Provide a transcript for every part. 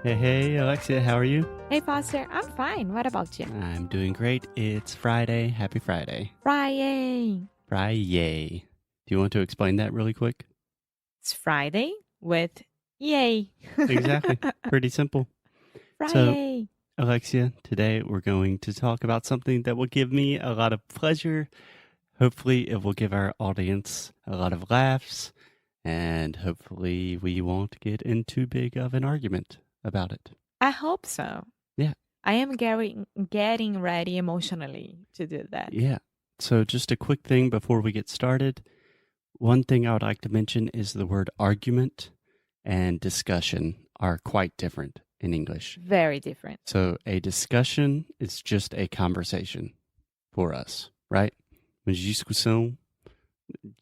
Hey, Alexia, how are you? Hey, Foster, I'm fine. What about you? I'm doing great. It's Friday. Happy Friday. Friday. Friday. Do you want to explain that really quick? It's Friday with yay. Exactly. Pretty simple. So, Friday. Alexia, today we're going to talk about something that will give me a lot of pleasure. Hopefully, it will give our audience a lot of laughs, and hopefully, we won't get in too big of an argument about it. I hope so. Yeah. I am getting ready emotionally to do that. Yeah. So, just a quick thing before we get started. One thing I would like to mention is the word argument and discussion are quite different in English. Very different. So a discussion is just a conversation for us, right? Uma discussão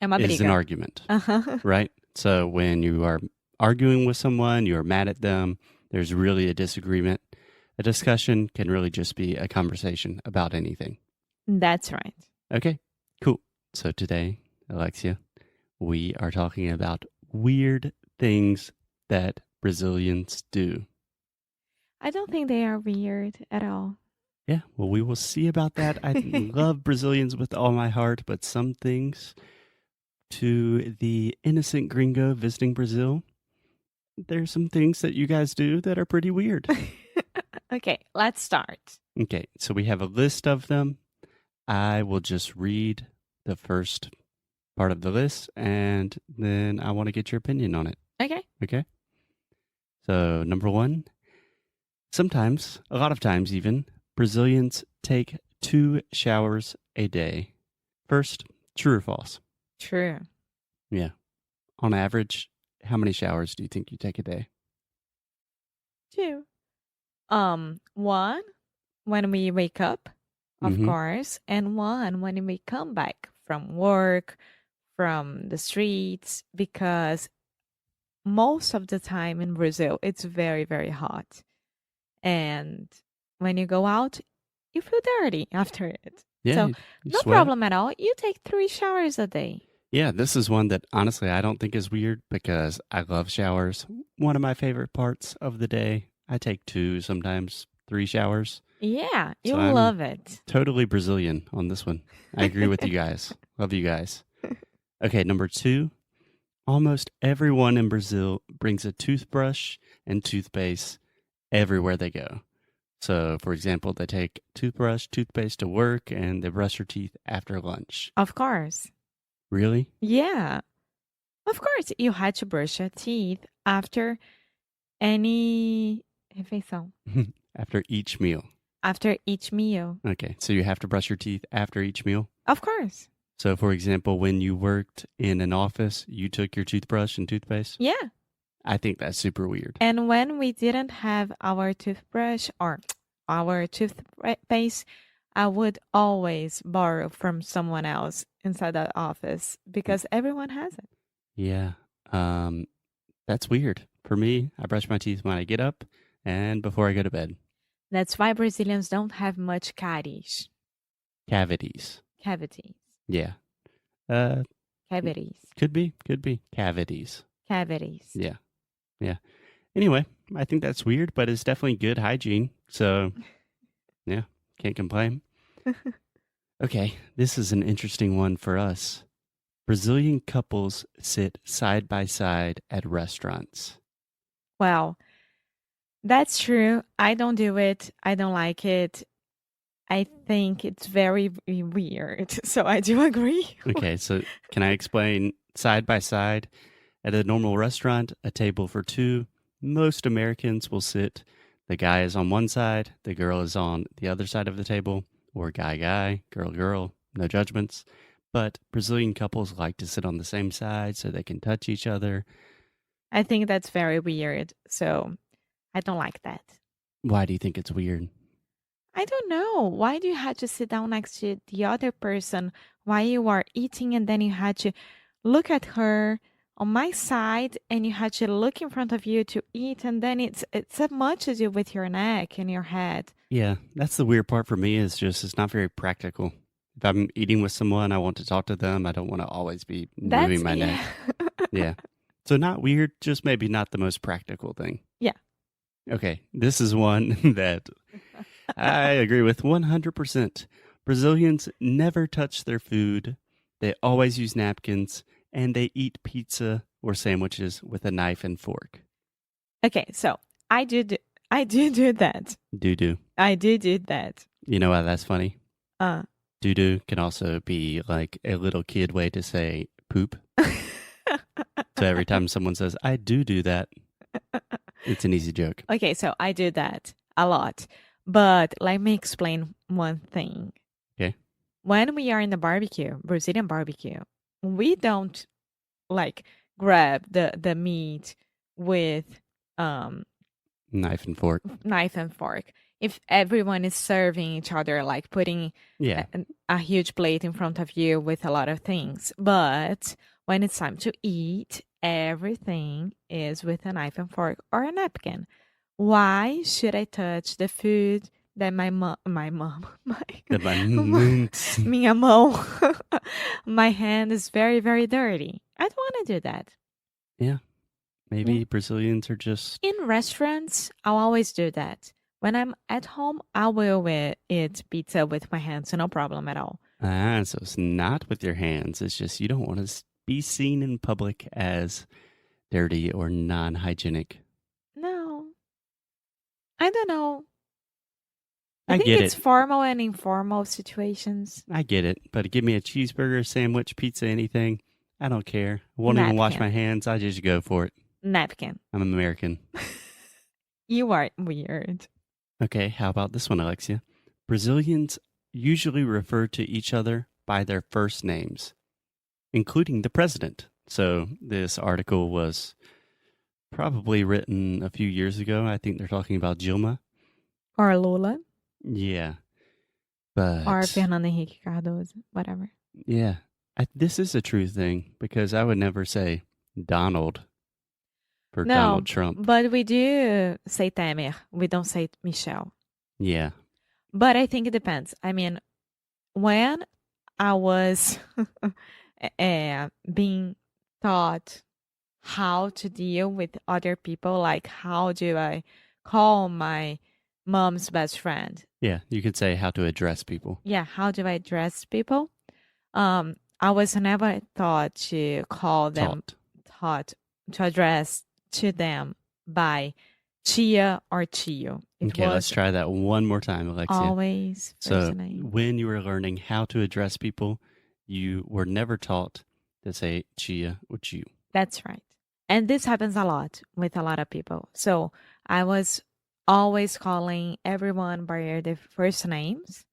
É uma is briga. an argument, Uh-huh. right? So when you are arguing with someone, you are mad at them, there's really a disagreement. A discussion can really just be a conversation about anything. That's right. Okay, cool. So today, Alexia, we are talking about weird things that Brazilians do. I don't think they are weird at all. Yeah, well, we will see about that. I love Brazilians with all my heart, but some things to the innocent gringo visiting Brazil, there's some things that you guys do that are pretty weird. Okay, let's start. Okay, so we have a list of them. I will just read the first part of the list, and then I want to get your opinion on it. Okay. Okay? So, number one, sometimes, a lot of times even, Brazilians take 2 showers a day. First, true or false? True. Yeah. On average, how many showers do you think you take a day? 2. One when we wake up, of course, and one when we come back from work, from the streets, because most of the time in Brazil, it's very, very hot. And when you go out, you feel dirty after it. Yeah, So, you no sweat. problem at all. You take 3 showers a day. Yeah, this is one that honestly I don't think is weird because I love showers. One of my favorite parts of the day. I take 2, sometimes 3 showers. Yeah, you So I'm love it. Totally Brazilian on this one. I agree with you guys. Love you guys. Okay, number 2. Almost everyone in Brazil brings a toothbrush and toothpaste everywhere they go. So, for example, they take toothbrush, toothpaste to work, and they brush their teeth after lunch. Of course. Really? Yeah. Of course, you had to brush your teeth after any refeição. After each meal. After each meal. Okay, so you have to brush your teeth after each meal? Of course. So, for example, when you worked in an office, you took your toothbrush and toothpaste? Yeah. I think that's super weird. And when we didn't have our toothbrush or our toothpaste, I would always borrow from someone else inside the office because everyone has it. Yeah, that's weird. For me, I brush my teeth when I get up and before I go to bed. That's why Brazilians don't have much caries. Cavities. Cavities. Yeah. Cavities. Could be. Cavities. Cavities. Yeah. Anyway, I think that's weird, but it's definitely good hygiene. So, yeah, can't complain. Okay, this is an interesting one for us. Brazilian couples sit side by side at restaurants. Well, that's true. I don't do it. I don't like it. I think it's very weird. So I do agree. Okay, so can I explain side by side? At a normal restaurant, a table for 2, most Americans will sit. The guy is on one side, the girl is on the other side of the table, or guy, girl, no judgments. But Brazilian couples like to sit on the same side so they can touch each other. I think that's very weird. So I don't like that. Why do you think it's weird? I don't know. Why do you have to sit down next to the other person while you are eating and then you had to look at her on my side and you had to look in front of you to eat and then it's as much as you with your neck and your head. Yeah, that's the weird part for me is just it's not very practical. If I'm eating with someone, I want to talk to them. I don't want to always be moving my neck. Yeah. So not weird, just maybe not the most practical thing. Yeah. Okay, this is one that I agree with 100%. Brazilians never touch their food. They always use napkins, and they eat pizza or sandwiches with a knife and fork. Okay, so I do that. Doo doo. I do that. You know why that's funny? Uh. Doo doo can also be like a little kid way to say poop. So every time someone says, I do that, it's an easy joke. Okay, so I do that a lot. But let me explain one thing. Okay. When we are in the barbecue, Brazilian barbecue, we don't like grab the meat with Knife and fork. knife and fork. If everyone is serving each other, like putting Yeah. a huge plate in front of you with a lot of things. But when it's time to eat, everything is with a knife and fork or a napkin. Why should I touch the food that my mom, minha mão, my hand is very, very dirty? I don't want to do that. Yeah. Maybe Brazilians are just... In restaurants, I'll always do that. When I'm at home, I will eat pizza with my hands, so no problem at all. So it's not with your hands. It's just you don't want to be seen in public as dirty or non-hygienic. No. I don't know. I think get it's it. Formal and informal situations. I get it. But give me a cheeseburger, sandwich, pizza, anything. I don't care. I won't even wash my hands. I just go for it. Napkin. I'm American. You are weird. Okay, how about this one, Alexia? Brazilians usually refer to each other by their first names, including the president. So this article was probably written a few years ago. I think they're talking about Dilma. Or Lula. Yeah. But or Fernando Henrique Cardoso, whatever. Yeah. This is a true thing because I would never say Donald for Donald Trump. But we do say Temer. We don't say Michel. Yeah. But I think it depends. I mean, when I was being taught how to deal with other people, like how do I call my mom's best friend? Yeah, you could say how to address people. Yeah, how do I address people? I was never taught to call them, taught to address to them by Tia or Tio. Okay, let's try that one more time, Alexia. Always first name. When you were learning how to address people, you were never taught to say Chia or Chiu. That's right. And this happens a lot with a lot of people. So I was always calling everyone by their first names,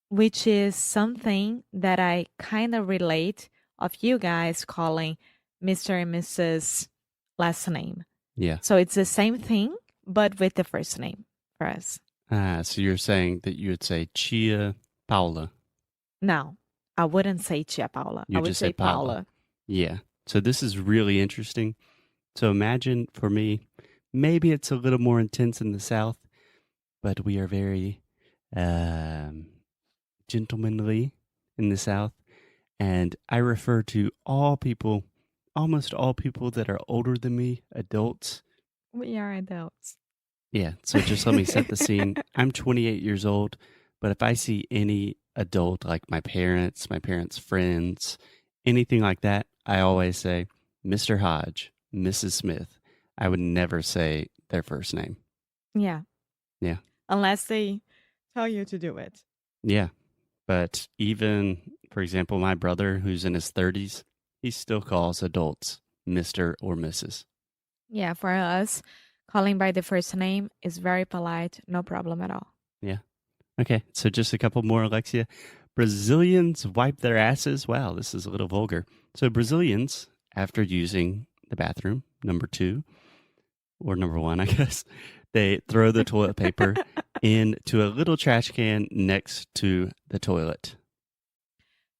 which is something that I kind of relate of you guys calling Mr. and Mrs. last name. Yeah. So it's the same thing, but with the first name for us. So you're saying that you would say Chia Paula. No, I wouldn't say Tia Paula. I would say Paula. Yeah. So this is really interesting. So imagine for me, maybe it's a little more intense in the South, but we are very gentlemanly in the South. And I refer to almost all people that are older than me, adults. We are adults. Yeah. So just let me set the scene. I'm 28 years old, but if I see any adult, like my parents' friends, anything like that, I always say Mr. Hodge, Mrs. Smith. I would never say their first name. Yeah. Yeah. Unless they tell you to do it. Yeah. But even, for example, my brother, who's in his 30s, he still calls adults Mr. or Mrs. Yeah, for us, calling by the first name is very polite, no problem at all. Yeah. Okay, so just a couple more, Alexia. Brazilians wipe their asses. Wow, this is a little vulgar. So Brazilians, after using the bathroom, number 2, or number 1, I guess, they throw the toilet paper into a little trash can next to the toilet.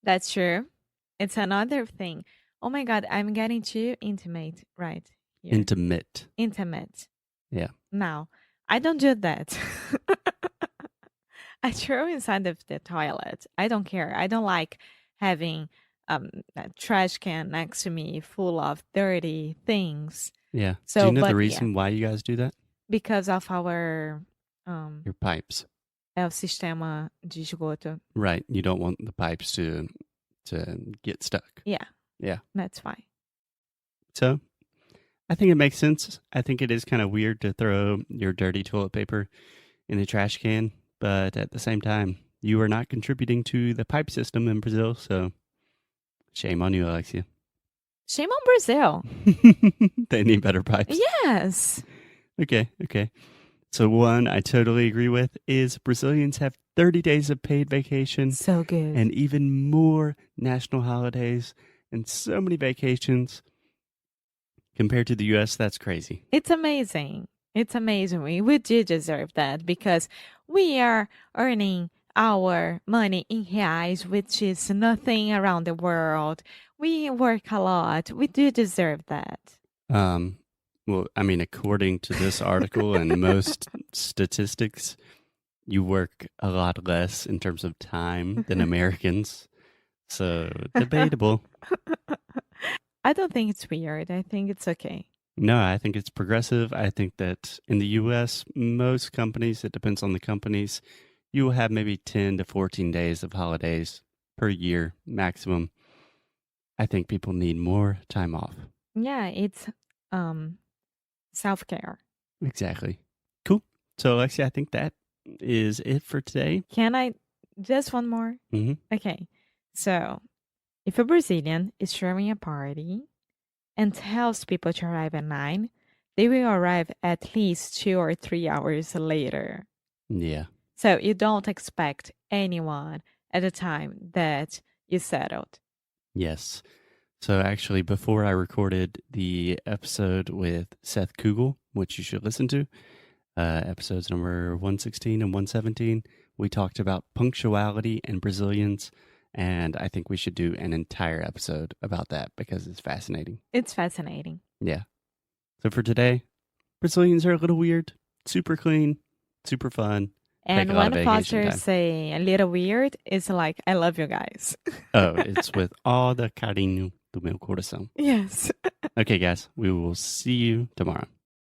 That's true. It's another thing. Oh my God, I'm getting too intimate right here. Intimate. Yeah. Now, I don't do that. I throw inside of the toilet. I don't care. I don't like having a trash can next to me full of dirty things. Yeah. Do So, you know the but yeah, reason why you guys do that? because of our Your pipes. o sistema de esgoto. Right. You don't want the pipes to get stuck. Yeah, Yeah. that's why. So I think it makes sense. I think it is kind of weird to throw your dirty toilet paper in a trash can, but at the same time, you are not contributing to the pipe system in Brazil, so shame on you, Alexia. Shame on Brazil. They need better pipes. Yes. Okay. So one I totally agree with is Brazilians have 30 days of paid vacation So good. and even more national holidays and so many vacations. Compared to the US, that's crazy. It's amazing. It's amazing. We do deserve that because we are earning our money in reais, which is nothing around the world. We work a lot. We do deserve that. Well, I mean, according to this article and most statistics, you work a lot less in terms of time than Americans. So debatable. I don't think it's weird. I think it's okay. No, I think it's progressive. I think that in the US, most companies, it depends on the companies, you will have maybe 10 to 14 days of holidays per year maximum. I think people need more time off. Yeah, it's self-care. Exactly. Cool. So, Alexia, I think that is it for today. Can I just one more? Mm-hmm. Okay. So, if a Brazilian is throwing a party and tells people to arrive at 9, they will arrive at least 2 or 3 hours later. Yeah. So you don't expect anyone at the time that you settled. Yes. So actually, before I recorded the episode with Seth Kugel, which you should listen to, episodes number 116 and 117, we talked about punctuality and Brazilians. And I think we should do an entire episode about that because it's fascinating. It's fascinating. Yeah. So for today, Brazilians are a little weird, super clean, super fun. And when Foster say a little weird, it's like, I love you guys. Oh, it's with all the carinho do meu coração. Yes. Okay, guys, we will see you tomorrow.